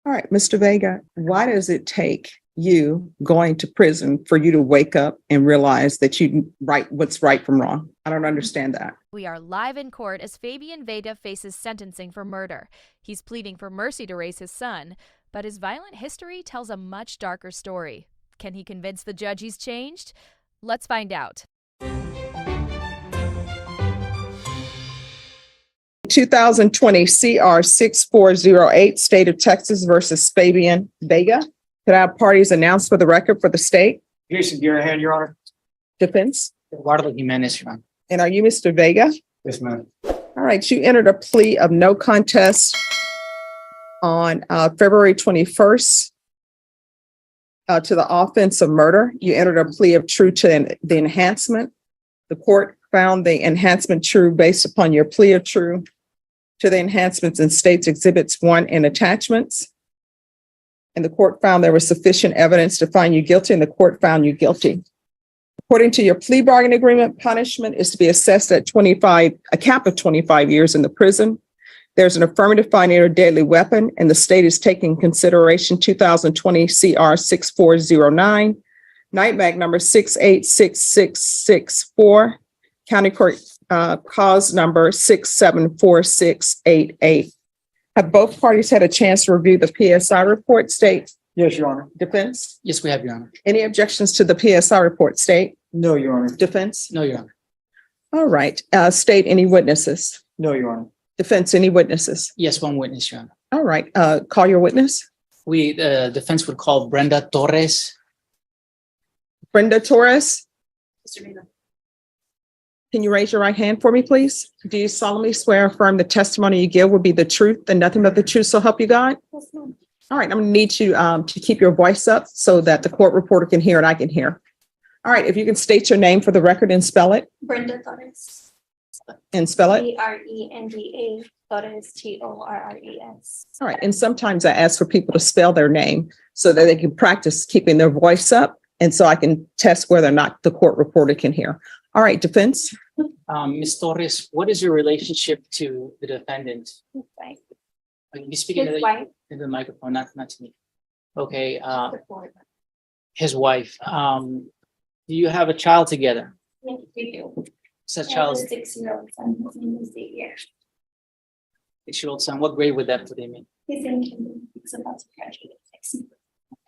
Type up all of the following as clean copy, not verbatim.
All right, Mr. Vega, why does it take you going to prison for you to wake up and realize that you right what's right from wrong? I don't understand that. We are live in court as Fabian Vega faces sentencing for murder. He's pleading for mercy to raise his son, but his violent history tells a much darker story. Can he convince the judge he's changed? Let's find out. 2020 CR 6408, State of Texas versus Fabian Vega. Could I have parties announced for the record for the state? Jason Garahan, Your Honor. Defense. Eduardo Jimenez, Your Honor. And are you Mr. Vega? Yes, ma'am. All right, you entered a plea of no contest on February 21st to the offense of murder. You entered a plea of true to the enhancement. The court found the enhancement true based upon your plea of true to the enhancements in States Exhibits 1 and attachments. And the court found there was sufficient evidence to find you guilty, and the court found you guilty. According to your plea bargain agreement, punishment is to be assessed at a cap of 25 years in the prison. There's an affirmative finding of a deadly weapon, and the state is taking consideration 2020 CR 6409, night mag number 686664, county court cause number 674688. Have both parties had a chance to review the PSI report, state? Yes, Your Honor. Defense? Yes, we have, Your Honor. Any objections to the PSI report, state? No, Your Honor. Defense? No, Your Honor. All right, state, any witnesses? No, Your Honor. Defense, any witnesses? Yes, one witness, Your Honor. All right, call your witness. The defense would call Brenda Torres. Brenda Torres? Can you raise your right hand for me, please? Do you solemnly swear or affirm the testimony you give will be the truth and nothing but the truth, so help you God? Yes, ma'am. All right, I'm gonna need you to keep your voice up so that the court reporter can hear and I can hear. All right, if you can state your name for the record and spell it. Brenda Torres. And spell it. Brenda Torres, Torres. All right, and sometimes I ask for people to spell their name so that they can practice keeping their voice up, and so I can test whether or not the court reporter can hear. All right, defense. Ms. Torres, what is your relationship to the defendant? His wife. You speaking His to wife. the microphone, not to me. Okay, his wife. Do you have a child together? Yes, we do. Such I have child, a 6-year-old son. His name is Xavier. 6-year-old son. What grade would that put him in? He's in kindergarten. He's about to graduate next year.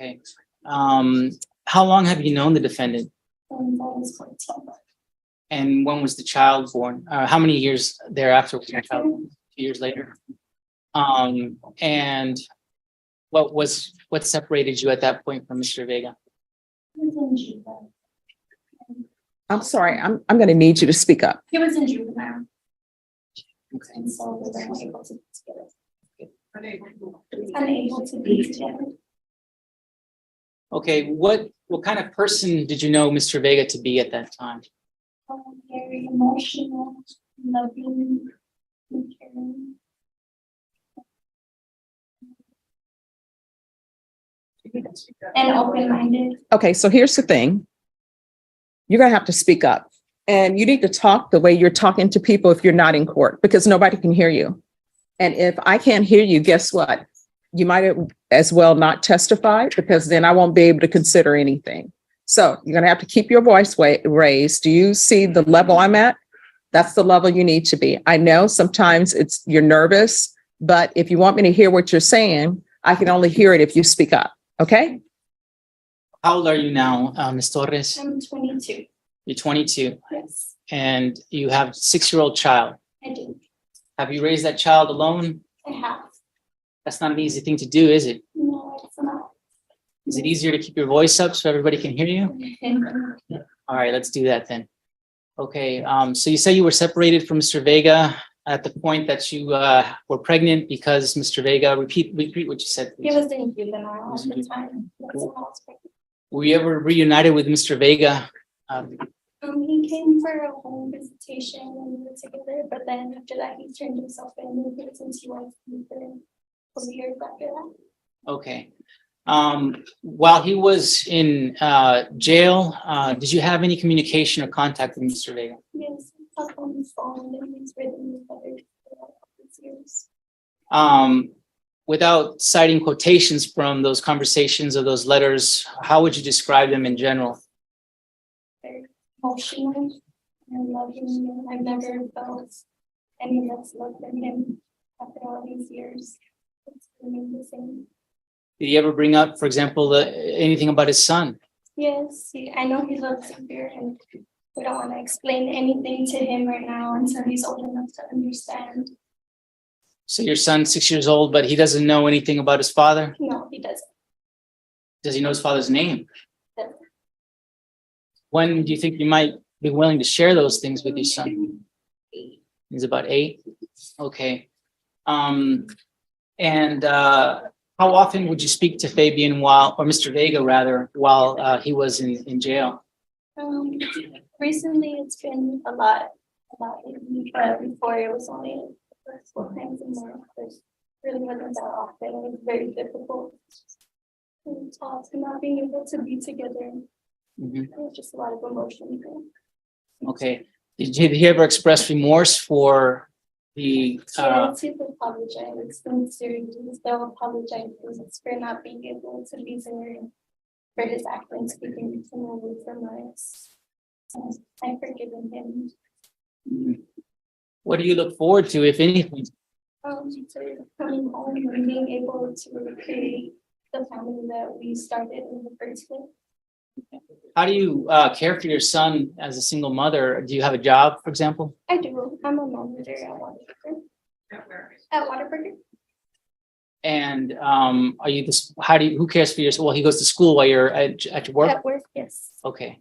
Okay. How long have you known the defendant? And that was 14. And when was the child born? How many years thereafter was the child born? 2 years later. And what separated you at that point from Mr. Vega? He was in juvenile. I'm sorry, I'm going to need you to speak up. He was in juvenile. Okay. And so we were unable to be together. Unable to be together. Okay, what kind of person did you know Mr. Vega to be at that time? Very emotional, loving, and caring. And open-minded. Okay, so here's the thing. You're going to have to speak up, and you need to talk the way you're talking to people if you're not in court, because nobody can hear you. And if I can't hear you, guess what? You might as well not testify, because then I won't be able to consider anything. So you're going to have to keep your voice raised. Do you see the level I'm at? That's the level you need to be. I know sometimes you're nervous, but if you want me to hear what you're saying, I can only hear it if you speak up. Okay? How old are you now, Ms. Torres? I'm 22. You're 22, Yes, and you have a 6-year-old child. I do. Have you raised that child alone? I have. That's not an easy thing to do, is it? No, it's not. Is it easier to keep your voice up so everybody can hear you? All right, let's do that then. Okay, so you say you were separated from Mr. Vega at the point that you were pregnant because Mr. Vega, repeat what you said, He please. was in juvenile at the time. That's when I was pregnant. Were you ever reunited with Mr. Vega? He came for a home visitation and we were together, but then after that, he turned himself in since he was over years after that. Okay. While he was in jail, did you have any communication or contact with Mr. Vega? Yes, he talked on his phone and he's written letters for all these years. without citing quotations from those conversations or those letters, how would you describe them in general? Very emotional and loving. I've never felt any less love than him after all these years. It's remained the same. Did he ever bring up, for example, anything about his son? Yes, I know he loves Xavier, and we don't want to explain anything to him right now until he's old enough to understand. So your son's 6 years old, but he doesn't know anything about his father? No, he doesn't. Does he know his father's name? Doesn't. When do you think you might be willing to share those things with your son? He's about 8. Okay. How often would you speak to Fabian or Mr. Vega rather, while he was in jail? Recently it's been a lot lately, but before it was only the first 4 times a month. It really wasn't that often. It was very difficult to talk and not being able to be together. Mhm. It was just a lot of emotion. Okay. Did he ever express remorse for the Yes, he's apologized sincerely. They'll apologize for not being able to be there, for his actions keeping him away from us. I've forgiven him. what do you look forward to, if anything? To coming home and being able to recreate the family that we started in the first place. How do you care for your son as a single mother? Do you have a job, for example? I do. I'm a manager at Whataburger. At Whataburger. And are you this? Who cares for your? Well, he goes to school while you're at your work. At work, yes. Okay.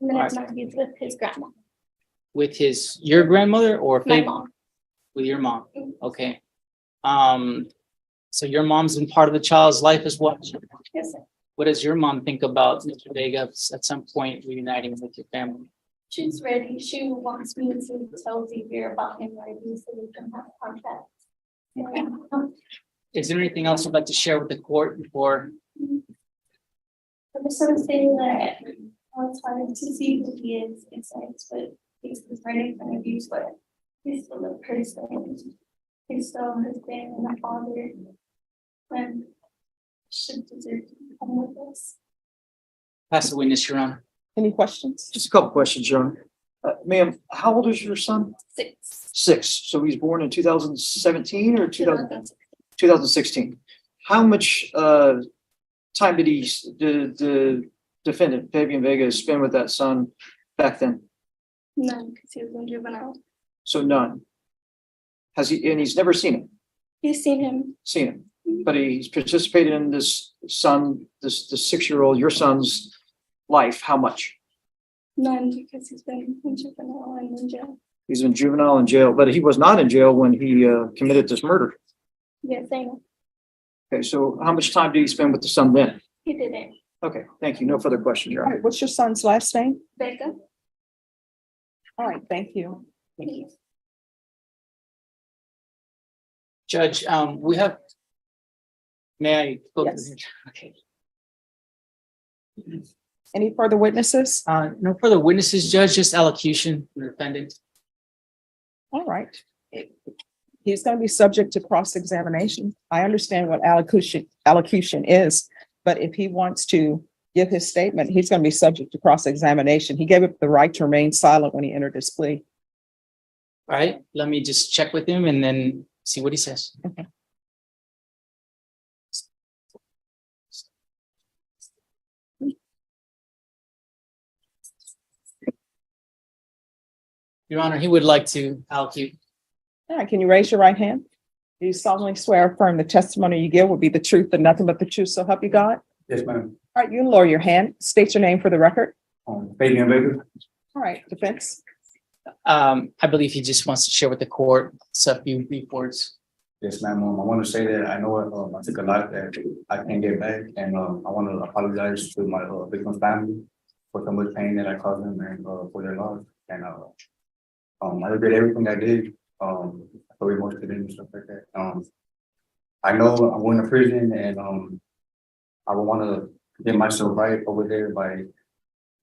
And then All it's not he's with his grandma. With your grandmother or My mom. with your mom? Mhm. Okay. So your mom's been part of the child's life as well. Yes, sir. What does your mom think about Mr. Vega at some point reuniting with your family? She's ready. She wants me to tell Xavier about him already so we can have contact. Yeah. Is there anything else you'd like to share with the court before? I just want to say that it's hard to see who he is inside, but he's right in front of you, but he's still a person. He's still a husband and a father. And should deserve to come with us. Pass the witness, Your Honor. Any questions? Just a couple questions, Your Honor. Ma'am, how old is your son? 6. 6. So he's born in 2017 or 2006. 2016. How much time did the defendant, Fabian Vega, spend with that son back then? None, because he was in juvenile. So none. And he's never seen him? He's seen him. Seen him. But he's participated in this 6-year-old, your son's life. How much? None, because he's been in juvenile and in jail. He's in juvenile in jail, but he was not in jail when he committed this murder. Yes, I know. Okay, so how much time did he spend with the son then? He didn't. Okay, thank you. No further questions, Your All Honor. right, what's your son's last name? Becca. All right, thank you. Judge, we have. May I go? Yes. Okay. Any further witnesses? No further witnesses, Judge, just allocution from the defendant. All right. He's going to be subject to cross-examination. I understand what allocution is, but if he wants to give his statement, he's going to be subject to cross-examination. He gave up the right to remain silent when he entered his plea. All right, let me just check with him and then see what he says. Okay. Your Honor, he would like to allocute. All right, can you raise your right hand? Do you solemnly swear or affirm the testimony you give will be the truth and nothing but the truth, so help you God? Yes, ma'am. All right, you can lower your hand. State your name for the record. Fabian Vega. All right, defense. I believe he just wants to share with the court a few brief words. Yes, ma'am. I want to say that I know I took a lot that I can't get back, and I want to apologize to my victim's family for so much pain that I caused them and for their loss. And I regret everything I did. So emotional and stuff like that. I know I'm going to prison, and I would want to get myself right over there by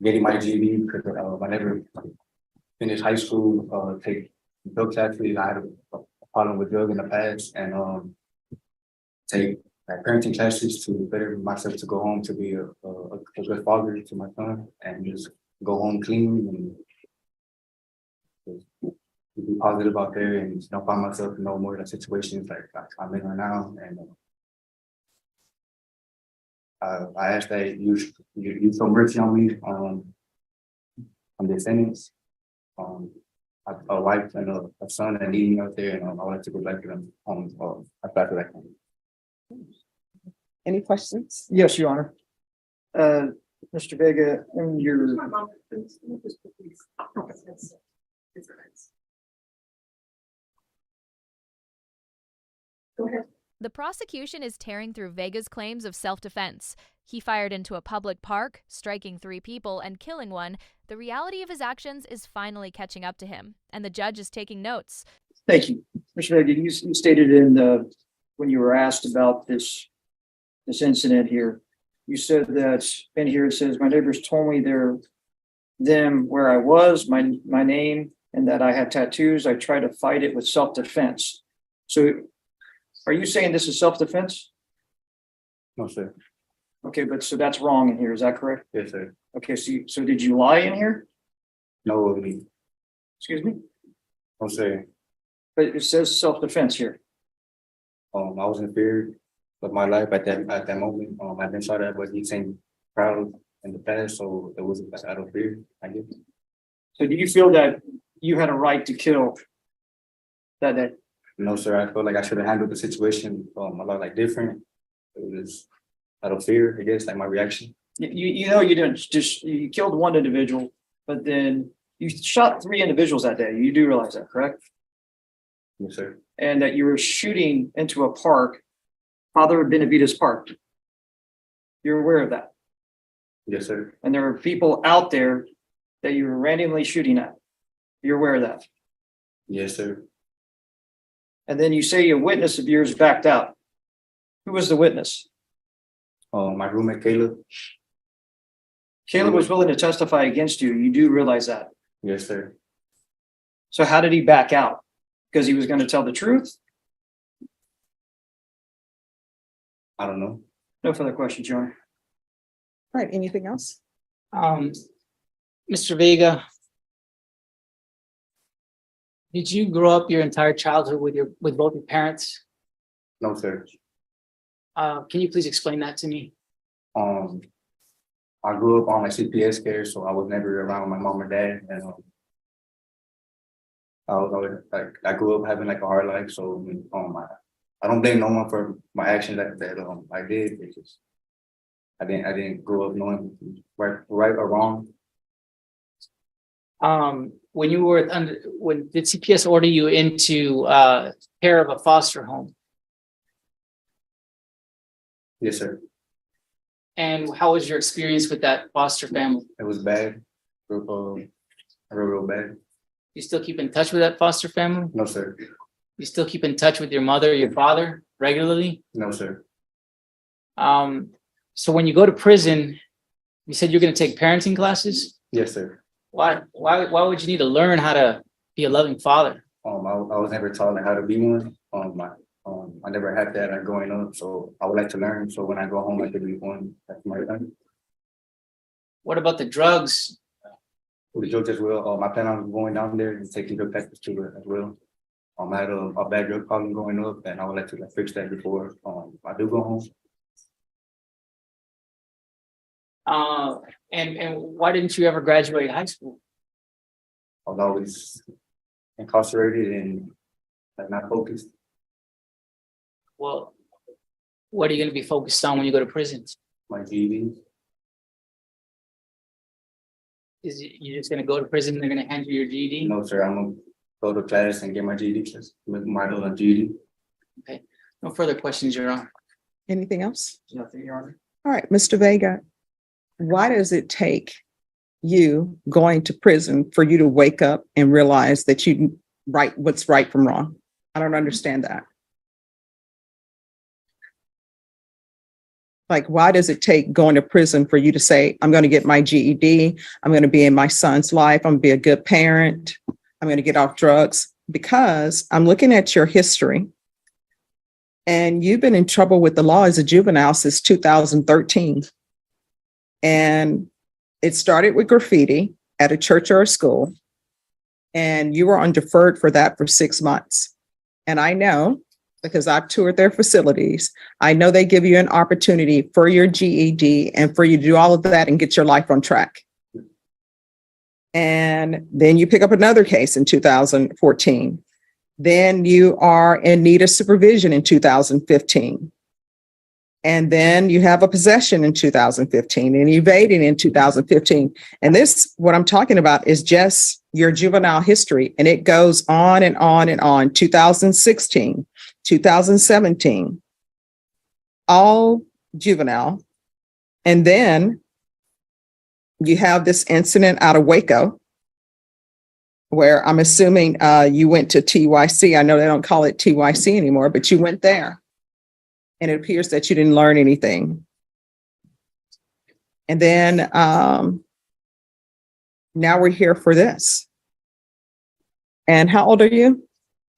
getting my GED, because I never finished high school. Take drug classes. I had a problem with drugs in the past, and take like parenting classes to better myself to go home to be a good father to my son and just go home clean and just be positive out there and just don't find myself in no more of the situations like I'm in right now. And I ask that you show mercy on me, on the descendants, a wife and a son that need me out there, and I would like to go back to them as fast as I can. Any questions? Yes, Your Honor. Mr. Vega, in your. Go ahead. The prosecution is tearing through Vega's claims of self-defense. He fired into a public park, striking 3 people and killing one. The reality of his actions is finally catching up to him, and the judge is taking notes. Thank you. Mr. Vega, you stated in when you were asked about this incident here, you said that in here it says, my neighbors told me them where I was, my name, and that I had tattoos. I tried to fight it with self-defense. So are you saying this is self-defense? No, sir. Okay, but so that's wrong in here, is that correct? Yes, sir. Okay, so did you lie in here? No, Excuse me? no, sir. But it says self-defense here. I was in fear of my life at that moment. I been shot at, but he seemed proud in the past, so it was out of fear, I guess. So do you feel that you had a right to kill that day? No, sir. I felt like I should have handled the situation a lot like different. It was out of fear, I guess, like my reaction. You know you didn't just you killed one individual, but then you shot 3 individuals that day. You do realize that, correct? Yes, sir. And that you were shooting into a park, Father Benavides Park. You're aware of that. Yes, sir. And there are people out there that you were randomly shooting at. You're aware of that. Yes, sir. And then you say a witness of yours backed out. Who was the witness? My roommate Caleb. Caleb was willing to testify against you. You do realize that. Yes, sir. So how did he back out? Because he was going to tell the truth? I don't know. No further questions, Your Honor. All right, anything else? Mr. Vega, did you grow up your entire childhood with both your parents? No, sir. Can you please explain that to me? I grew up on like CPS care, so I was never around my mom and dad, and I was always like I grew up having like a hard life. So I don't blame no one for my actions that I did. It's just I didn't grow up knowing right or wrong. When you were when did CPS order you into care of a foster home? Yes, sir. And how was your experience with that foster family? It was bad, real bad. You still keep in touch with that foster family? No, sir. You still keep in touch with your mother, your father regularly? No, sir. So when you go to prison, you said you're going to take parenting classes? Yes, sir. Why would you need to learn how to be a loving father? I was never taught like how to be one. I never had that growing up, so I would like to learn. So when I go home, I could be one. That's my time. What about the drugs? With the drugs as well. I plan on going down there and taking drug tests too as well. I had a bad drug problem growing up, and I would like to fix that before I do go home. And why didn't you ever graduate high school? I was always incarcerated and like not focused. Well, what are you going to be focused on when you go to prison? My GED. You're just going to go to prison and they're going to hand you your GED? No, sir. I'm gonna go to class and get my GED. With my GED. Okay. No further questions, Your Honor. Anything else? Nothing, Your Honor. All right, Mr. Vega, why does it take you going to prison for you to wake up and realize that you what's right from wrong? I don't understand that. Like, why does it take going to prison for you to say, I'm going to get my GED, I'm going to be in my son's life, I'm going to be a good parent, I'm going to get off drugs? Because I'm looking at your history And you've been in trouble with the law as a juvenile since 2013. And it started with graffiti at a church or a school. And you were on deferred for that for 6 months. And I know, because I've toured their facilities, I know they give you an opportunity for your GED and for you to do all of that and get your life on track. And then you pick up another case in 2014. Then you are in need of supervision in 2015. And then you have a possession in 2015 and evading in 2015. And this, what I'm talking about, is just your juvenile history. And it goes on and on and on. 2016, 2017, all juvenile. And then you have this incident out of Waco, where I'm assuming you went to TYC. I know they don't call it TYC anymore, but you went there. And it appears that you didn't learn anything. And then now we're here for this. And how old are you?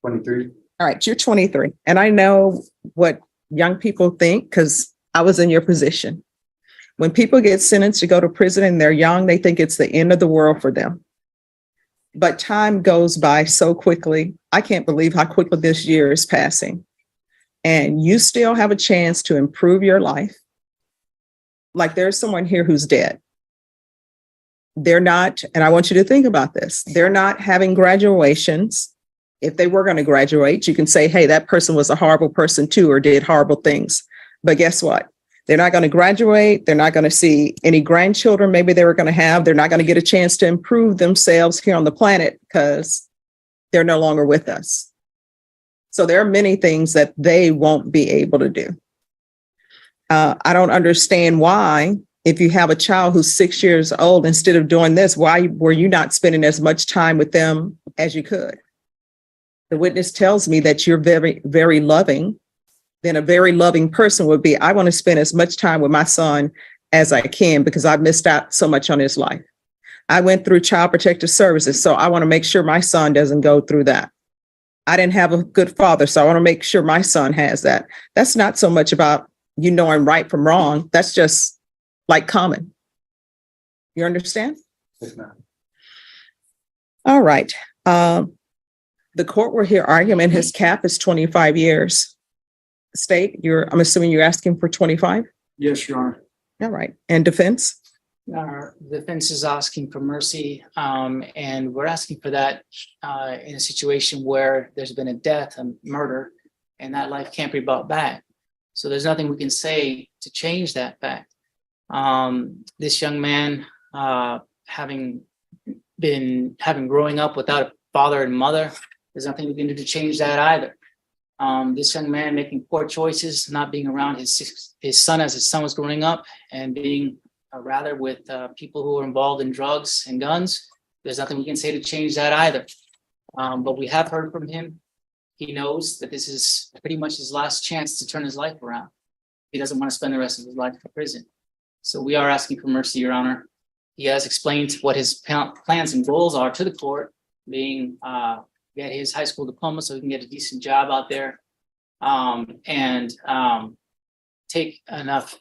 23. All right, you're 23. And I know what young people think because I was in your position. When people get sentenced to go to prison and they're young, they think it's the end of the world for them. But time goes by so quickly. I can't believe how quickly this year is passing. And you still have a chance to improve your life. Like there's someone here who's dead. They're not, and I want you to think about this, they're not having graduations. If they were going to graduate, you can say, hey, that person was a horrible person too, or did horrible things. But guess what? They're not going to graduate. They're not going to see any grandchildren maybe they were going to have. They're not going to get a chance to improve themselves here on the planet because they're no longer with us. So there are many things that they won't be able to do. I don't understand why, if you have a child who's 6 years old, instead of doing this, why were you not spending as much time with them as you could? The witness tells me that you're very, very loving. Then a very loving person would be, I want to spend as much time with my son as I can because I've missed out so much on his life. I went through Child Protective Services, so I want to make sure my son doesn't go through that. I didn't have a good father, so I want to make sure my son has that. That's not so much about you knowing right from wrong. That's just like common. You understand? Yes, ma'am. All right. The court will hear argument. His cap is 25 years. State, I'm assuming you're asking for 25? Yes, Your Honor. All right. And defense? Our defense is asking for mercy, and we're asking for that in a situation where there's been a death, a murder, and that life can't be brought back. So there's nothing we can say to change that fact. This young man, having growing up without a father and mother, there's nothing we can do to change that either. This young man making poor choices, not being around his son as his son was growing up, and being rather with people who are involved in drugs and guns. There's nothing we can say to change that either. But we have heard from him. He knows that this is pretty much his last chance to turn his life around. He doesn't want to spend the rest of his life in prison. So we are asking for mercy, Your Honor. He has explained what his plans and goals are to the court, being get his high school diploma so he can get a decent job out there, and take enough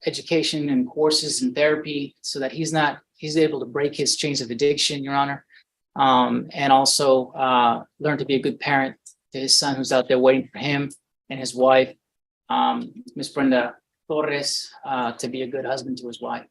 education and courses and therapy so that he's able to break his chains of addiction, Your Honor, and also learn to be a good parent to his son who's out there waiting for him, and his wife, Miss Brenda Torres, to be a good husband to his wife.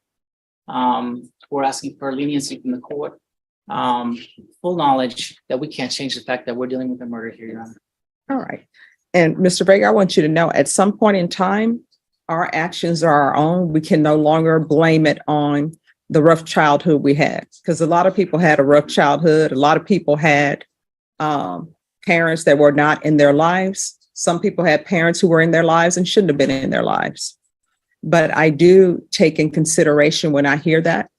We're asking for leniency from the court. Full knowledge that we can't change the fact that we're dealing with a murder here, Your Honor. All right. And Mr. Vega, I want you to know at some point in time, our actions are our own. We can no longer blame it on the rough childhood we had, because a lot of people had a rough childhood. A lot of people had parents that were not in their lives. Some people had parents who were in their lives and shouldn't have been in their lives. But I do take in consideration when I hear that,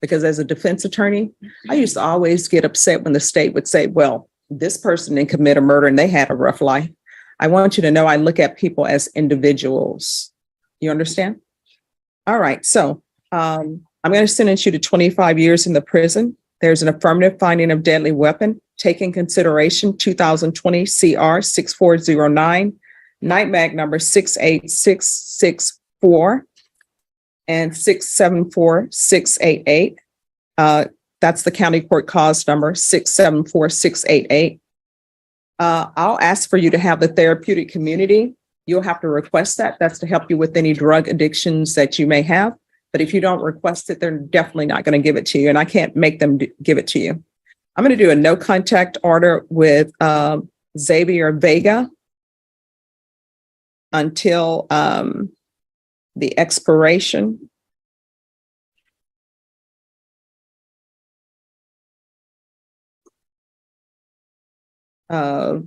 because as a defense attorney, I used to always get upset when the state would say, well, this person didn't commit a murder and they had a rough life. I want you to know I look at people as individuals. You understand? All right. So I'm going to sentence you to 25 years in the prison. There's an affirmative finding of deadly weapon. Take in consideration 2020 CR 6409. Night mag number 68664 and 674688. That's the county court cause number 674688. I'll ask for you to have the therapeutic community. You'll have to request that. That's to help you with any drug addictions that you may have. But if you don't request it, they're definitely not going to give it to you. And I can't make them give it to you. I'm going to do a no contact order with Xavier Vega until the expiration of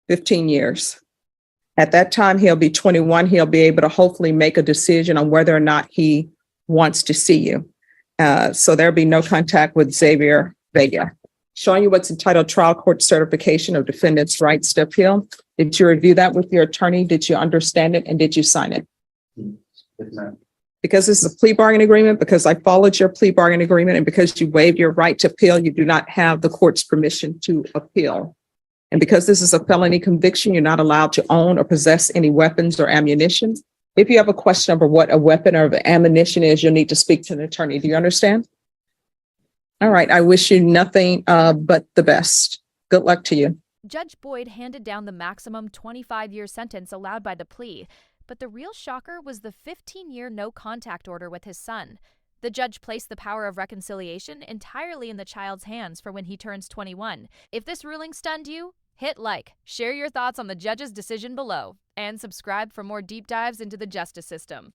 $15. At that time, he'll be 21. He'll be able to hopefully make a decision on whether or not he wants to see you. So there'll be no contact with Xavier Vega. Showing you what's entitled Trial Court Certification of Defendant's Rights to Appeal. Did you review that with your attorney? Did you understand it? And did you sign it? Yes, ma'am. Because this is a plea bargain agreement, because I followed your plea bargain agreement, and because you waived your right to appeal, you do not have the court's permission to appeal. And because this is a felony conviction, you're not allowed to own or possess any weapons or ammunition. If you have a question over what a weapon or ammunition is, you'll need to speak to an attorney. Do you understand? All right. I wish you nothing but the best. Good luck to you. Judge Boyd handed down the maximum 25-year sentence allowed by the plea, but the real shocker was the 15-year no-contact order with his son. The judge placed the power of reconciliation entirely in the child's hands for when he turns 21. If this ruling stunned you, hit like, share your thoughts on the judge's decision below, and subscribe for more deep dives into the justice system.